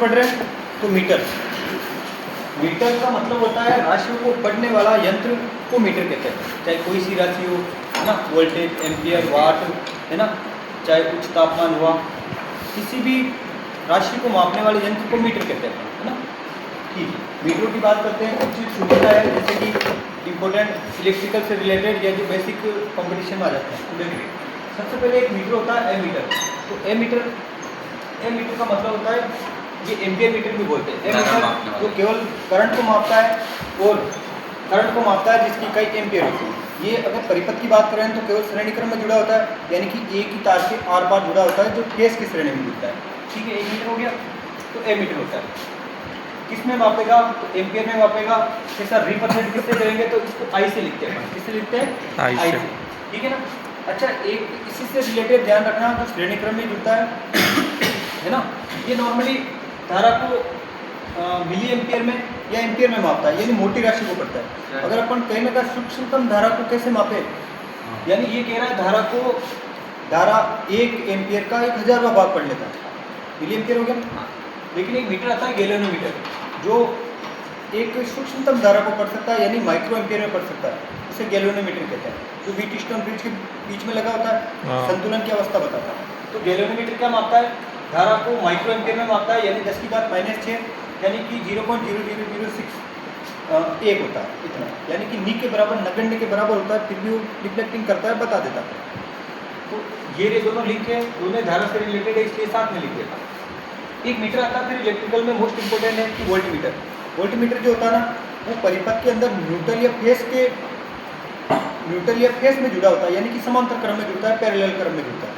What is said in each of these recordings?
पढ़ रहे हैं तो मीटर, मीटर का मतलब होता है राशियों को पढ़ने वाला यंत्र को मीटर कहते हैं। चाहे कोई सी राशि हो, है ना, वोल्टेज, एम्पियर, वाट, है ना, चाहे उच्च तापमान हुआ, किसी भी राशि को मापने वाले यंत्र को मीटर कहते हैं, है ना। ठीक है, मीटरों की बात करते हैं। कुछ सुविधा है जैसे कि इम्पोर्टेंट इलेक्ट्रिकल से रिलेटेड या जो बेसिक कंपटीशन में आ जाते हैं स्टूडेंट के। सबसे पहले एक मीटर होता है एमीटर। तो एमीटर का मतलब होता है, ये एम्पियर मीटर भी बोलते हैं। एमीटर जो केवल करंट को मापता है, और करंट को मापता है जिसकी इकाई एम्पियर होती है। ये अगर परिपथ की बात करें तो केवल श्रेणी क्रम में जुड़ा होता है, यानी कि एक ही तार के आर पार जुड़ा होता है जो फेस की श्रेणी में जुड़ता है। ठीक है, एक मीटर हो गया। तो एमीटर होता है किस में मापेगा, तो एम्पियर में मापेगा। कैसा रिप्रेजेंट किससे करेंगे, तो इसको आई से लिखते हैं। किससे लिखते हैं, आई से। ठीक है ना। अच्छा, एक इसी से रिलेटेड ध्यान रखना, तो श्रेणी क्रम में जुड़ता है ना। ये नॉर्मली धारा को मिली एम्पियर में या एम्पियर में मापता है, यानी मोटी राशि को पढ़ता है। अगर अपन कहीं ना कहीं सूक्ष्मतम धारा को कैसे मापे, यानी ये कह रहा है धारा 1 एम्पियर का 1000वां भाग पढ़ लेता है, मिली एम्पियर हो गया। लेकिन एक मीटर आता है गैलोनोमीटर, जो एक सूक्ष्मतम धारा को पढ़ सकता है, यानी माइक्रो एम्पियर में पढ़ सकता है। उसे गैलोनोमीटर कहते हैं, जो व्हीटस्टोन ब्रिज के बीच में लगा होता है, संतुलन की अवस्था बताता है। तो गैलोनोमीटर क्या मापता है, धारा को माइक्रो एम्पियर में मापता है, यानी 10⁻⁻6, यानी कि 0.0006 एक होता है इतना, यानी कि नी के बराबर, नगण्य के बराबर होता है, फिर भी वो रिफ्लेक्टिंग करता है, बता देता है। तो ये दोनों लिंक है, दोनों धारा से रिलेटेड है, इसलिए साथ में लिख देता। एक मीटर आता है, फिर इलेक्ट्रिकल में मोस्ट इंपोर्टेंट है कि वोल्टमीटर। वोल्टमीटर जो होता है ना, वो परिपथ के अंदर न्यूट्रल या फेस में जुड़ा होता है, यानी कि समांतर क्रम में जुड़ता है, पैरेलल क्रम में जुड़ता है।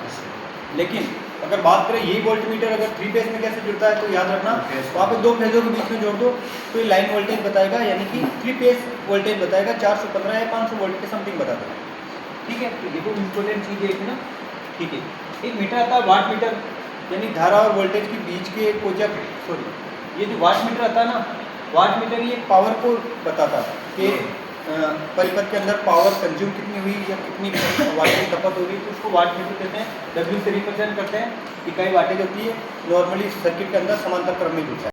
लेकिन अगर बात करें यही वोल्टमीटर अगर 3 फेस में कैसे जुड़ता है, तो याद रखना वहाँ पे 2 फेजों के बीच में जोड़ दो तो ये लाइन वोल्टेज बताएगा, यानी कि 3 फेस वोल्टेज बताएगा, 415 या 500 वोल्ट के समथिंग बता देगा। ठीक है, तो ये तो इम्पोर्टेंट चीज़ है ना। ठीक है, एक मीटर आता है वाट मीटर, यानी धारा और वोल्टेज के बीच के ये जो वाट मीटर आता है ना, वाट मीटर ये पावर को बताता है कि परिपथ के अंदर पावर कंज्यूम कितनी हुई या कितनी वाट की खपत हो रही, तो उसको वाट मीटर कहते हैं। W से रिप्रेजेंट करते हैं, इकाई वाटेज होती है। नॉर्मली सर्किट के अंदर समांतर क्रम में जुड़ता है।